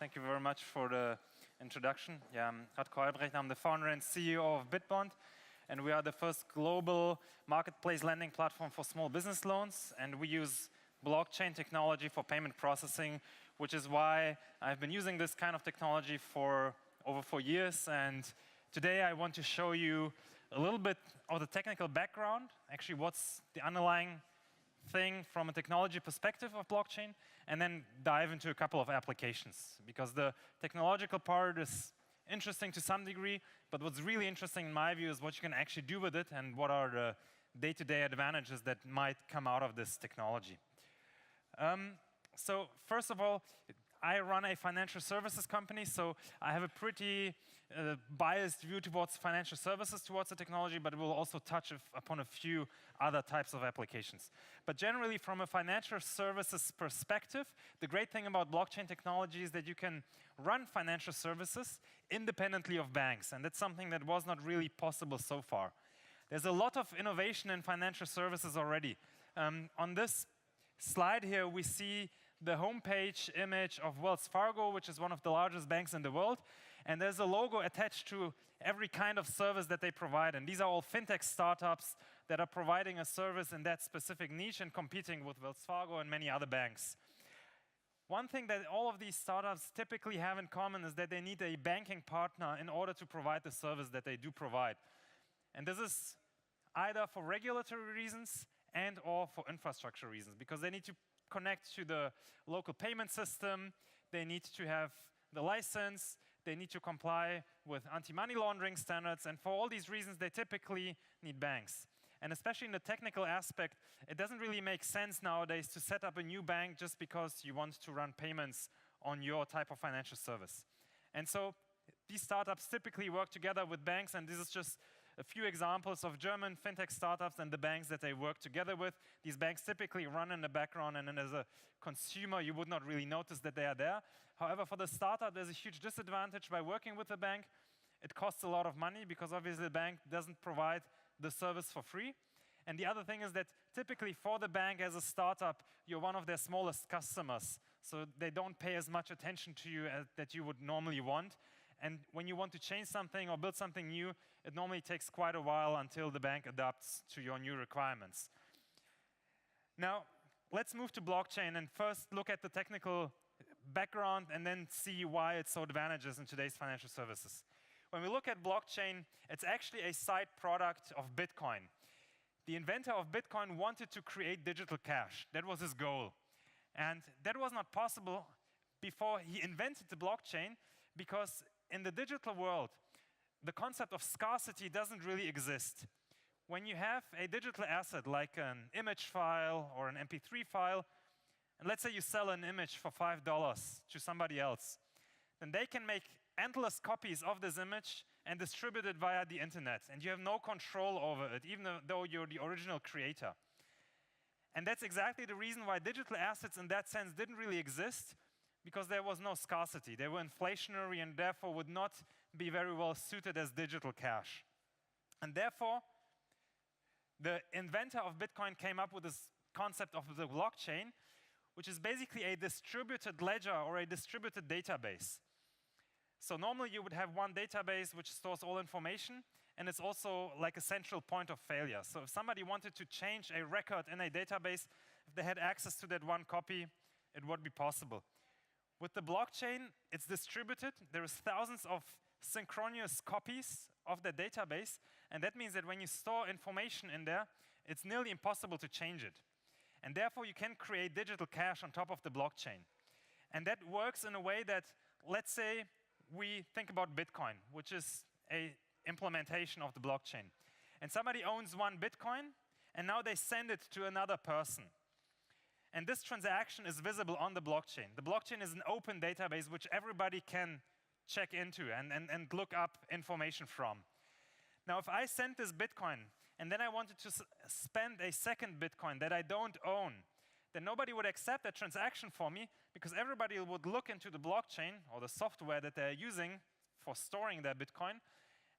Thank you very much for the introduction. Yeah, I'm Albrecht. I'm the founder and CEO of Bitbond, and we are the first global marketplace lending platform for small business loans, and we use blockchain technology for payment processing, which is why I've been using this kind of technology for over 4 years. And today I want to show you a little bit of the technical background, actually what's the underlying thing from a technology perspective of blockchain, and then dive into a couple of applications, because the technological part is interesting to some degree, but what's really interesting in my view is what you can actually do with it and what are the day-to-day advantages that might come out of this technology. So first of all, I run a financial services company, so I have a pretty biased view towards financial services, towards the technology, but we'll also touch upon a few other types of applications. But generally, from a financial services perspective, the great thing about blockchain technology is that you can run financial services independently of banks, and that's something that was not really possible so far. There's a lot of innovation in financial services already. On this slide here, we see the homepage image of Wells Fargo, which is one of the largest banks in the world. And there's a logo attached to every kind of service that they provide. And these are all fintech startups that are providing a service in that specific niche and competing with Wells Fargo and many other banks. One thing that all of these startups typically have in common is that they need a banking partner in order to provide the service that they do provide. And this is either for regulatory reasons and or for infrastructure reasons, because they need to connect to the local payment system, they need to have the license, they need to comply with anti-money laundering standards, and for all these reasons, they typically need banks. And especially in the technical aspect, it doesn't really make sense nowadays to set up a new bank just because you want to run payments on your type of financial service. And so these startups typically work together with banks, and this is just a few examples of German fintech startups and the banks that they work together with. These banks typically run in the background, and then as a consumer, you would not really notice that they are there. However, for the startup, there's a huge disadvantage by working with a bank. It costs a lot of money because obviously the bank doesn't provide the service for free. And the other thing is that typically for the bank as a startup, you're one of their smallest customers. So they don't pay as much attention to you as that you would normally want. And when you want to change something or build something new, it normally takes quite a while until the bank adapts to your new requirements. Now, let's move to blockchain and first look at the technical background and then see why it's so advantageous in today's financial services. When we look at blockchain, it's actually a side product of Bitcoin. The inventor of Bitcoin wanted to create digital cash. That was his goal. And that was not possible before he invented the blockchain, because in the digital world, the concept of scarcity doesn't really exist. When you have a digital asset like an image file or an MP3 file, and let's say you sell an image for $5 to somebody else, then they can make endless copies of this image and distribute it via the internet, and you have no control over it, even though you're the original creator. And that's exactly the reason why digital assets in that sense didn't really exist, because there was no scarcity. They were inflationary and therefore would not be very well suited as digital cash. And therefore, the inventor of Bitcoin came up with this concept of the blockchain, which is basically a distributed ledger or a distributed database. So normally you would have one database which stores all information, and it's also like a central point of failure. So if somebody wanted to change a record in a database, if they had access to that one copy, it would be possible. With the blockchain, it's distributed. There is thousands of synchronous copies of the database, and that means that when you store information in there, it's nearly impossible to change it. And therefore, you can create digital cash on top of the blockchain. And that works in a way that, let's say, we think about Bitcoin, which is an implementation of the blockchain. And somebody owns one Bitcoin, and now they send it to another person. And this transaction is visible on the blockchain. The blockchain is an open database which everybody can check into and look up information from. Now, if I send this Bitcoin and then I wanted to spend a second Bitcoin that I don't own, then nobody would accept that transaction for me, because everybody would look into the blockchain or the software that they're using for storing their Bitcoin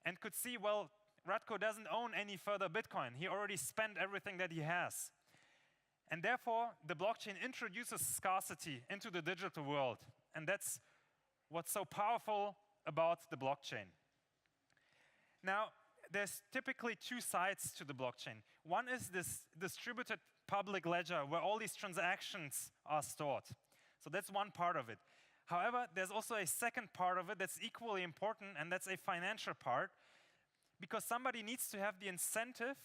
and could see, well, Radko doesn't own any further Bitcoin. He already spent everything that he has. And therefore, the blockchain introduces scarcity into the digital world. And that's what's so powerful about the blockchain. Now, there's typically two sides to the blockchain. One is this distributed public ledger where all these transactions are stored. So that's one part of it. However, there's also a second part of it that's equally important, and that's a financial part, because somebody needs to have the incentive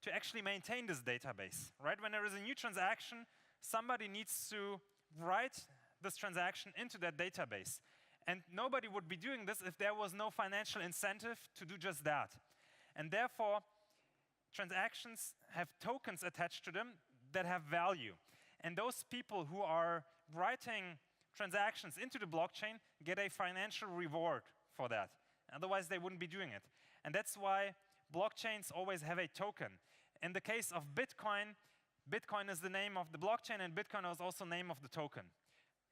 to actually maintain this database, right? When there is a new transaction, somebody needs to write this transaction into that database. And nobody would be doing this if there was no financial incentive to do just that. And therefore, transactions have tokens attached to them that have value. And those people who are writing transactions into the blockchain get a financial reward for that. Otherwise, they wouldn't be doing it. And that's why blockchains always have a token. In the case of Bitcoin, Bitcoin is the name of the blockchain, and Bitcoin is also the name of the token.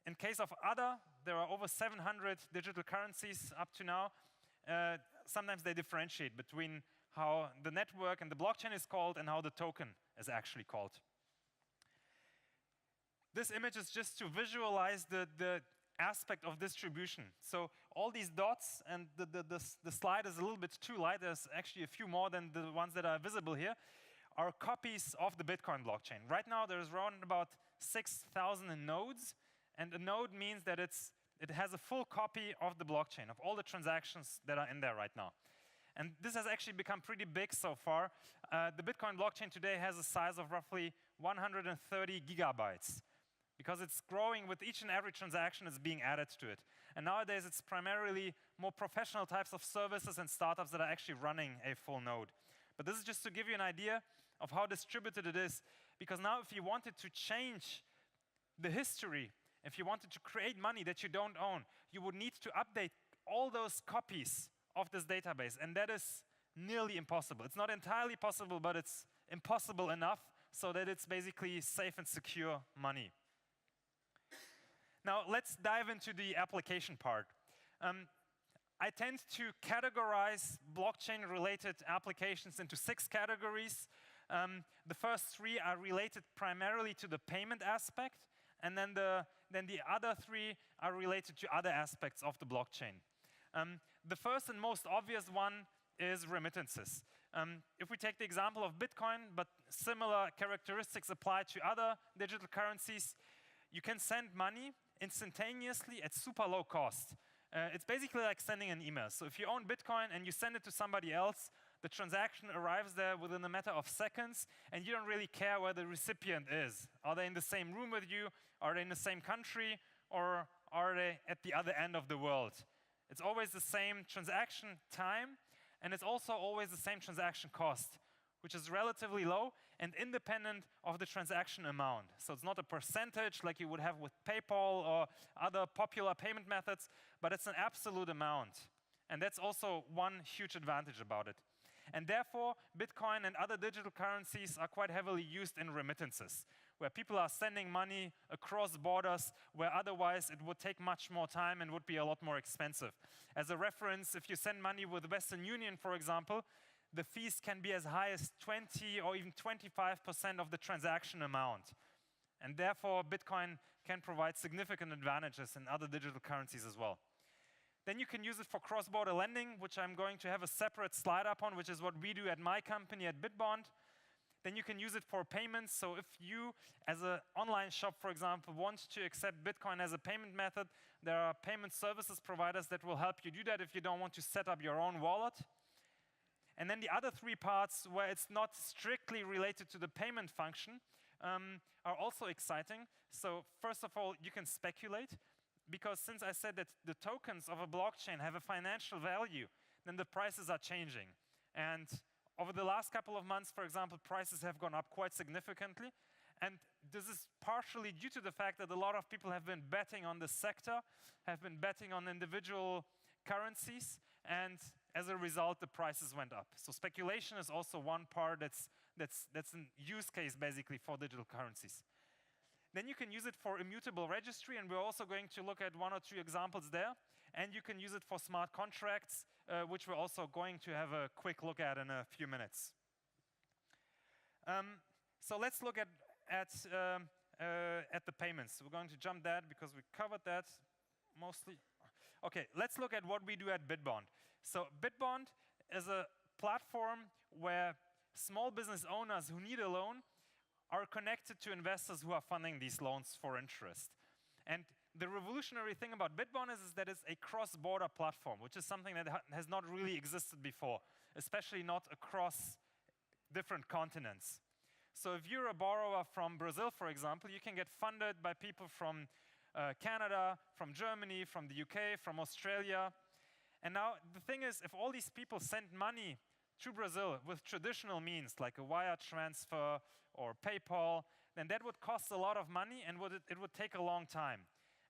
In case of other, there are over 700 digital currencies up to now. Sometimes they differentiate between how the network and the blockchain is called and how the token is actually called. This image is just to visualize the aspect of distribution. So all these dots, and the slide is a little bit too light. There's actually a few more than the ones that are visible here, are copies of the Bitcoin blockchain. Right now, there's around about 6,000 nodes. And a node means that it has a full copy of the blockchain, of all the transactions that are in there right now. And this has actually become pretty big so far. The Bitcoin blockchain today has a size of roughly 130 gigabytes, because it's growing with each and every transaction that's being added to it. And nowadays, it's primarily more professional types of services and startups that are actually running a full node. But this is just to give you an idea of how distributed it is. Because now, if you wanted to change the history, if you wanted to create money that you don't own, you would need to update all those copies of this database. And that is nearly impossible. It's not entirely possible, but it's impossible enough so that it's basically safe and secure money. Now, let's dive into the application part. I tend to categorize blockchain-related applications into 6 categories. The first 3 are related primarily to the payment aspect, and then the other 3 are related to other aspects of the blockchain. The first and most obvious one is remittances. If we take the example of Bitcoin, but similar characteristics apply to other digital currencies, you can send money instantaneously at super low cost. It's basically like sending an email. So if you own Bitcoin and you send it to somebody else, the transaction arrives there within a matter of seconds, and you don't really care where the recipient is. Are they in the same room with you? Are they in the same country? Or are they at the other end of the world? It's always the same transaction time, and it's also always the same transaction cost, which is relatively low and independent of the transaction amount. So it's not a percentage like you would have with PayPal or other popular payment methods, but it's an absolute amount. And that's also one huge advantage about it. And therefore, Bitcoin and other digital currencies are quite heavily used in remittances, where people are sending money across borders, where otherwise it would take much more time and would be a lot more expensive. As a reference, if you send money with Western Union, for example, the fees can be as high as 20 or even 25% of the transaction amount. And therefore, Bitcoin can provide significant advantages in other digital currencies as well. Then you can use it for cross-border lending, which I'm going to have a separate slide up on, which is what we do at my company at Bitbond. Then you can use it for payments. So if you, as an online shop, for example, want to accept Bitcoin as a payment method, there are payment services providers that will help you do that if you don't want to set up your own wallet. And then the other 3 parts, where it's not strictly related to the payment function, are also exciting. So first of all, you can speculate, because since I said that the tokens of a blockchain have a financial value, then the prices are changing. And over the last couple of months, for example, prices have gone up quite significantly. And this is partially due to the fact that a lot of people have been betting on the sector, have been betting on individual currencies, and as a result, the prices went up. So speculation is also one part that's a use case, basically, for digital currencies. Then you can use it for immutable registry, and we're also going to look at 1 or 2 examples there. And you can use it for smart contracts, which we're also going to have a quick look at in a few minutes. So let's look at the payments. We're going to jump that because we covered that mostly. Okay, let's look at what we do at Bitbond. So Bitbond is a platform where small business owners who need a loan are connected to investors who are funding these loans for interest. And the revolutionary thing about Bitbond is that it's a cross-border platform, which is something that has not really existed before, especially not across different continents. So if you're a borrower from Brazil, for example, you can get funded by people from Canada, from Germany, from the UK, from Australia. And now the thing is, if all these people send money to Brazil with traditional means, like a wire transfer or PayPal, then that would cost a lot of money and it would take a long time.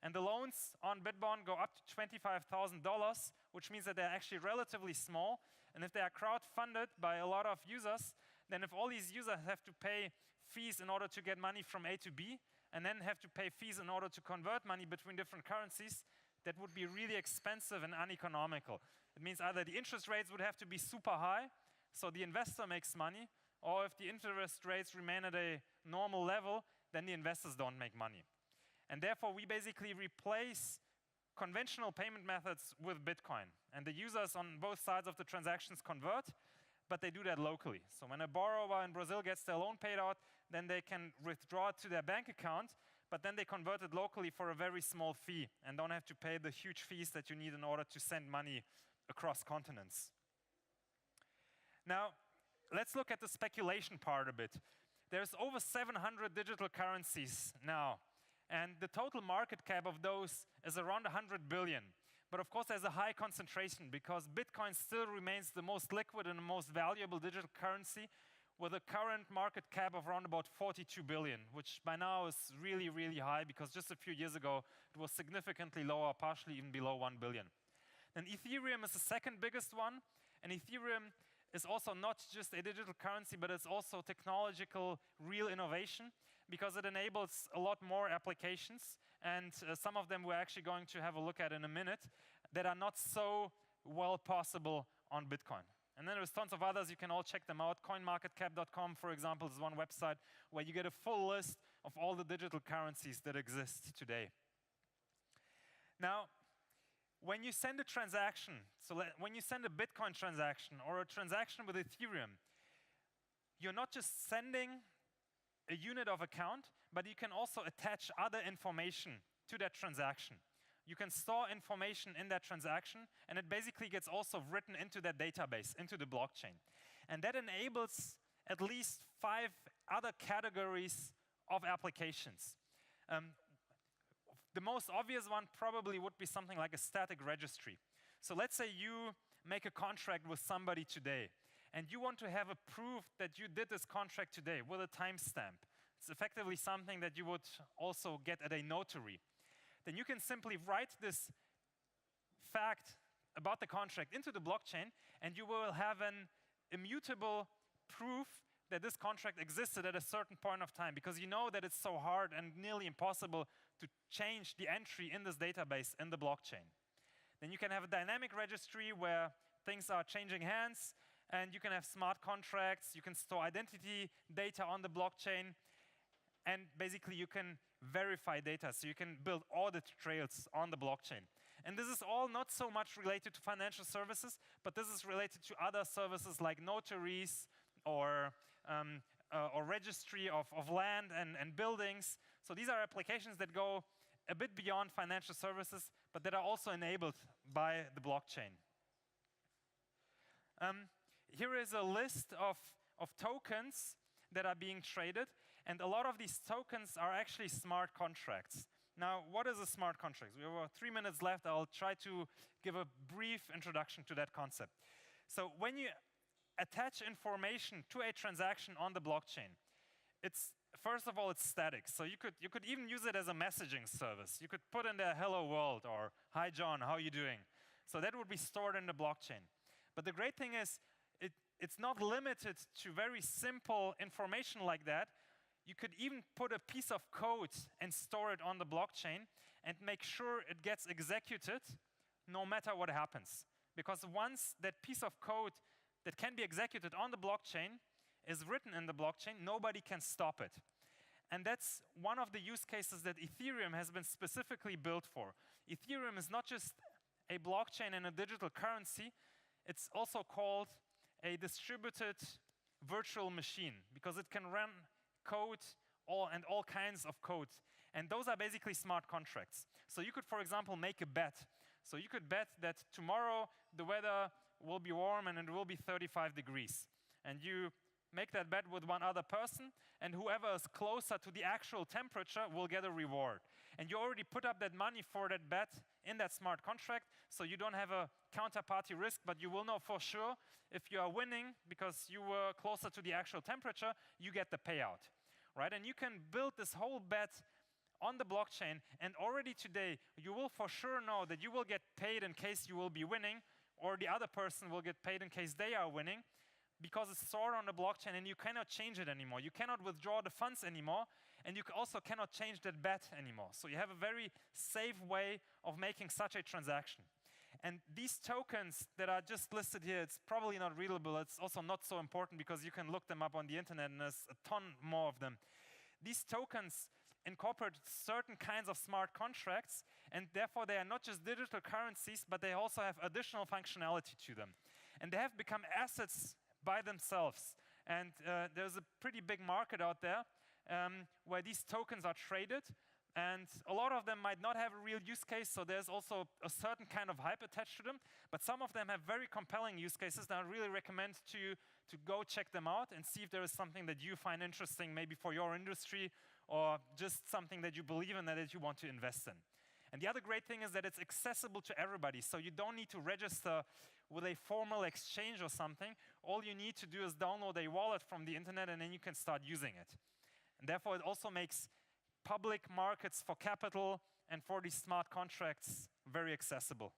And the loans on Bitbond go up to $25,000, which means that they're actually relatively small. And if they are crowdfunded by a lot of users, then if all these users have to pay fees in order to get money from A to B, and then have to pay fees in order to convert money between different currencies, that would be really expensive and uneconomical. It means either the interest rates would have to be super high, so the investor makes money, or if the interest rates remain at a normal level, then the investors don't make money. And therefore, we basically replace conventional payment methods with Bitcoin. And the users on both sides of the transactions convert, but they do that locally. So when a borrower in Brazil gets their loan paid out, then they can withdraw it to their bank account, but then they convert it locally for a very small fee and don't have to pay the huge fees that you need in order to send money across continents. Now, let's look at the speculation part a bit. There's over 700 digital currencies now, and the total market cap of those is around 100 billion. But of course, there's a high concentration because Bitcoin still remains the most liquid and the most valuable digital currency with a current market cap of around about 42 billion, which by now is really, really high because just a few years ago, it was significantly lower, partially even below 1 billion. And Ethereum is the second biggest one, and Ethereum is also not just a digital currency, but it's also technological real innovation because it enables a lot more applications, and some of them we're actually going to have a look at in a minute that are not so well possible on Bitcoin. And then there's tons of others, you can all check them out. CoinMarketCap.com, for example, is one website where you get a full list of all the digital currencies that exist today. Now, when you send a transaction, when you send a Bitcoin transaction or a transaction with Ethereum, you're not just sending a unit of account, but you can also attach other information to that transaction. You can store information in that transaction, and it basically gets also written into that database, into the blockchain. And that enables at least 5 other categories of applications. The most obvious one probably would be something like a static registry. So let's say you make a contract with somebody today, and you want to have a proof that you did this contract today with a timestamp. It's effectively something that you would also get at a notary. Then you can simply write this fact about the contract into the blockchain, and you will have an immutable proof that this contract existed at a certain point of time, because you know that it's so hard and nearly impossible to change the entry in this database in the blockchain. Then you can have a dynamic registry where things are changing hands, and you can have smart contracts, you can store identity data on the blockchain, and basically you can verify data, so you can build audit trails on the blockchain. And this is all not so much related to financial services, but this is related to other services like notaries or registry of land and buildings. So these are applications that go a bit beyond financial services, but that are also enabled by the blockchain. Here is a list of tokens that are being traded, and a lot of these tokens are actually smart contracts. Now, what is a smart contract? We have 3 minutes left. I'll try to give a brief introduction to that concept. So when you attach information to a transaction on the blockchain, first of all, it's static. So you could even use it as a messaging service. You could put in there, hello world, or hi John, how are you doing? So that would be stored in the blockchain. But the great thing is, it's not limited to very simple information like that. You could even put a piece of code and store it on the blockchain and make sure it gets executed no matter what happens. Because once that piece of code that can be executed on the blockchain is written in the blockchain, nobody can stop it. And that's one of the use cases that Ethereum has been specifically built for. Ethereum is not just a blockchain and a digital currency, it's also called a distributed virtual machine because it can run code and all kinds of code. And those are basically smart contracts. So you could, for example, make a bet. So you could bet that tomorrow the weather will be warm and it will be 35 degrees. And you make that bet with one other person, and whoever is closer to the actual temperature will get a reward. And you already put up that money for that bet in that smart contract, so you don't have a counterparty risk, but you will know for sure if you are winning because you were closer to the actual temperature, you get the payout, right? And you can build this whole bet on the blockchain, and already today, you will for sure know that you will get paid in case you will be winning, or the other person will get paid in case they are winning, because it's stored on the blockchain and you cannot change it anymore. You cannot withdraw the funds anymore, and you also cannot change that bet anymore. So you have a very safe way of making such a transaction. And these tokens that are just listed here, it's probably not readable. It's also not so important because you can look them up on the internet and there's a ton more of them. These tokens incorporate certain kinds of smart contracts, and therefore they are not just digital currencies, but they also have additional functionality to them. And they have become assets by themselves. And there's a pretty big market out there where these tokens are traded. And a lot of them might not have a real use case, so there's also a certain kind of hype attached to them. But some of them have very compelling use cases, and I really recommend to you to go check them out and see if there is something that you find interesting, maybe for your industry, or just something that you believe in that you want to invest in. And the other great thing is that it's accessible to everybody, so you don't need to register with a formal exchange or something. All you need to do is download a wallet from the internet, and then you can start using it. And therefore, it also makes public markets for capital and for these smart contracts very accessible.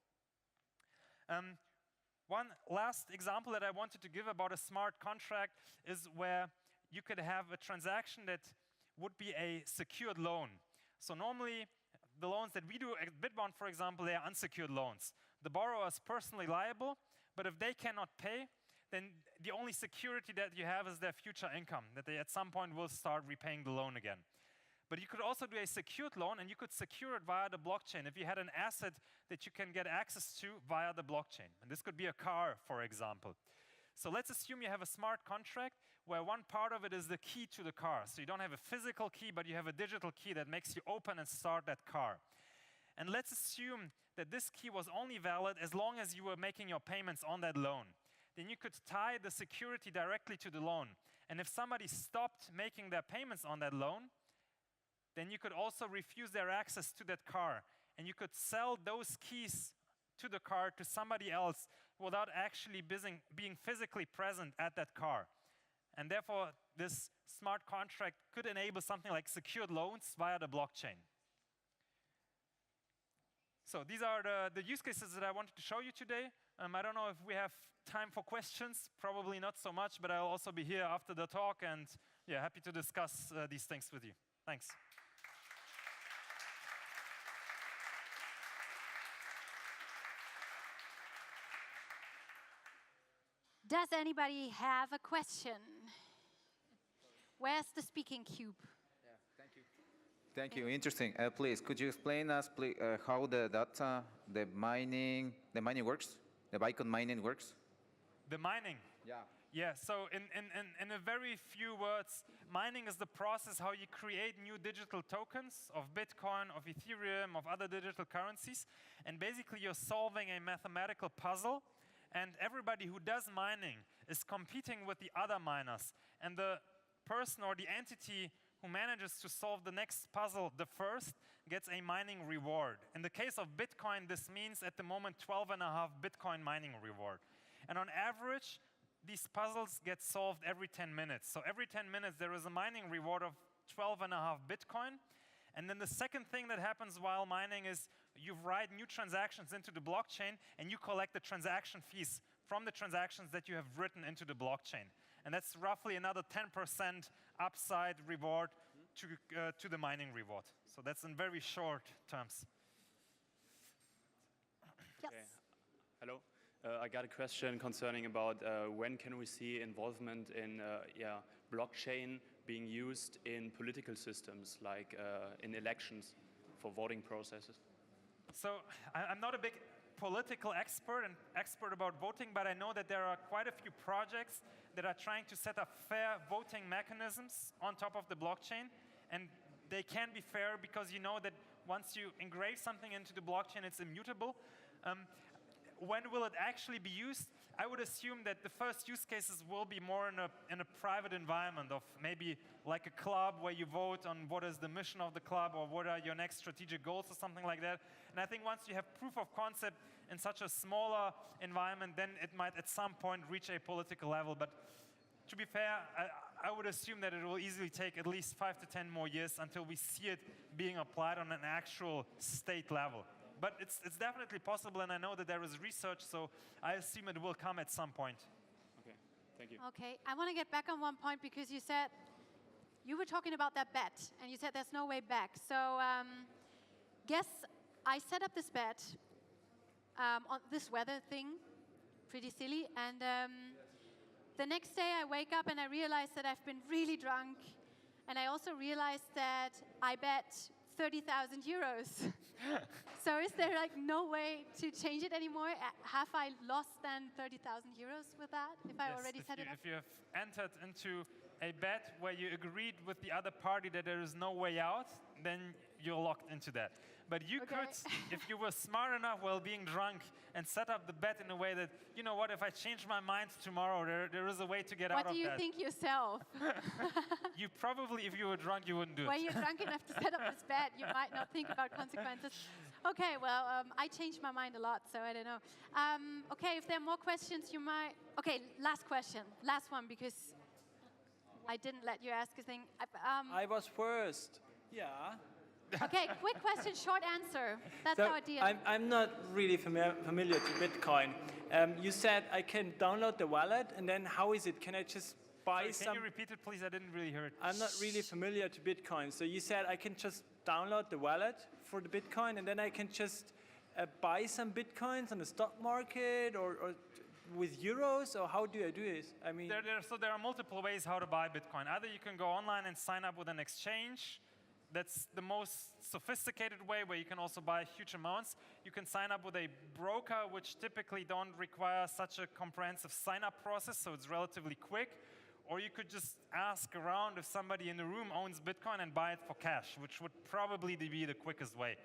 One last example that I wanted to give about a smart contract is where you could have a transaction that would be a secured loan. So normally, the loans that we do at Bitbond, for example, they are unsecured loans. The borrower is personally liable, but if they cannot pay, then the only security that you have is their future income, that they at some point will start repaying the loan again. But you could also do a secured loan, and you could secure it via the blockchain if you had an asset that you can get access to via the blockchain. And this could be a car, for example. So let's assume you have a smart contract where one part of it is the key to the car. So you don't have a physical key, but you have a digital key that makes you open and start that car. And let's assume that this key was only valid as long as you were making your payments on that loan. Then you could tie the security directly to the loan. And if somebody stopped making their payments on that loan, then you could also refuse their access to that car. And you could sell those keys to the car to somebody else without actually being physically present at that car. And therefore, this smart contract could enable something like secured loans via the blockchain. So these are the use cases that I wanted to show you today. I don't know if we have time for questions, probably not so much, but I'll also be here after the talk, and yeah, happy to discuss these things with you. Thanks. Does anybody have a question? Where's the speaking cube? Yeah, thank you. Thank you. Interesting. Please, could you explain us how the data, the mining works? The Bitcoin mining works? The mining? Yeah. Yeah, so in a very few words, mining is the process how you create new digital tokens of Bitcoin, of Ethereum, of other digital currencies. And basically, you're solving a mathematical puzzle. And everybody who does mining is competing with the other miners. And the person or the entity who manages to solve the next puzzle the first gets a mining reward. In the case of Bitcoin, this means at the moment 12.5 Bitcoin mining reward. And on average, these puzzles get solved every 10 minutes. So every 10 minutes, there is a mining reward of 12.5 Bitcoin. And then the second thing that happens while mining is you write new transactions into the blockchain, and you collect the transaction fees from the transactions that you have written into the blockchain. And that's roughly another 10% upside reward to the mining reward. So that's in very short terms. Yes. Okay. Hello. I got a question concerning about when can we see involvement in blockchain being used in political systems, like in elections for voting processes? So I'm not a big political expert and expert about voting, but I know that there are quite a few projects that are trying to set up fair voting mechanisms on top of the blockchain. And they can be fair because you know that once you engrave something into the blockchain, it's immutable. When will it actually be used? I would assume that the first use cases will be more in a private environment of maybe like a club where you vote on what is the mission of the club or what are your next strategic goals or something like that. And I think once you have proof of concept in such a smaller environment, then it might at some point reach a political level. But to be fair, I would assume that it will easily take at least 5 to 10 more years until we see it being applied on an actual state level. But it's definitely possible, and I know that there is research, so I assume it will come at some point. Okay, thank you. Okay, I want to get back on one point because you said, you were talking about that bet, and you said there's no way back. So guess I set up this bet on this weather thing, pretty silly, and the next day I wake up and I realize that I've been really drunk, and I also realized that I bet 30,000 euros. So is there like no way to change it anymore? Have I lost then 30,000 euros with that if I already set it up? If you have entered into a bet where you agreed with the other party that there is no way out, then you're locked into that. But you could, if you were smart enough while being drunk and set up the bet in a way that, you know what, if I change my mind tomorrow, there is a way to get out of that. What do you think yourself? You probably, if you were drunk, you wouldn't do it. When you're drunk enough to set up this bet, you might not think about consequences. Okay, well, I changed my mind a lot, so I don't know. Okay, if there are more questions, you might... Okay, last question. Last one, because I didn't let you ask a thing. I was first. Yeah. Okay, quick question, short answer. That's So our deal. I'm not really familiar to Bitcoin. You said I can download the wallet, and then how is it? Can I just buy Can you repeat it, please? I didn't really hear it. I'm not really familiar to Bitcoin. So you said I can just download the wallet for the Bitcoin, and then I can just buy some Bitcoins on the stock market or with euros, or how do I do this? I mean, there are multiple ways how to buy Bitcoin. Either you can go online and sign up with an exchange. That's the most sophisticated way where you can also buy huge amounts. You can sign up with a broker, which typically don't require such a comprehensive sign-up process, so it's relatively quick. Or you could just ask around if somebody in the room owns Bitcoin and buy it for cash, which would probably be the quickest way.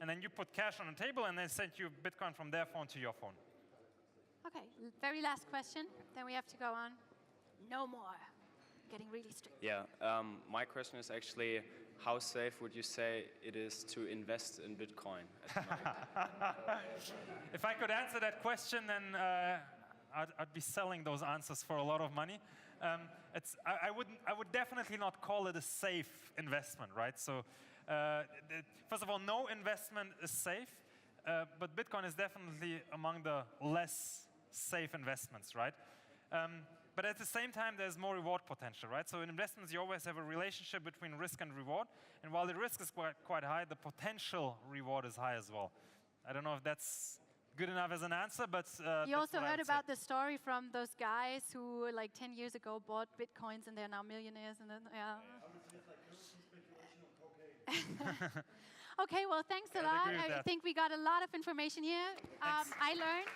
And then you put cash on the table and they send you Bitcoin from their phone to your phone. Okay, very last question, then we have to go on. No more. Getting really strict. Yeah, my question is actually, how safe would you say it is to invest in Bitcoin at the moment? If I could answer that question, then I'd be selling those answers for a lot of money. I would definitely not call it a safe investment, right? So, first of all, no investment is safe, but Bitcoin is definitely among the less safe investments, right? But at the same time, there's more reward potential, right? So in investments, you always have a relationship between risk and reward. And while the risk is quite high, the potential reward is high as well. I don't know if that's good enough as an answer, but you also heard about the story from those guys who, like 10 years ago, bought Bitcoins and they're now millionaires. And then, yeah. Okay, well, thanks a lot. I think we got a lot of information here. I learned.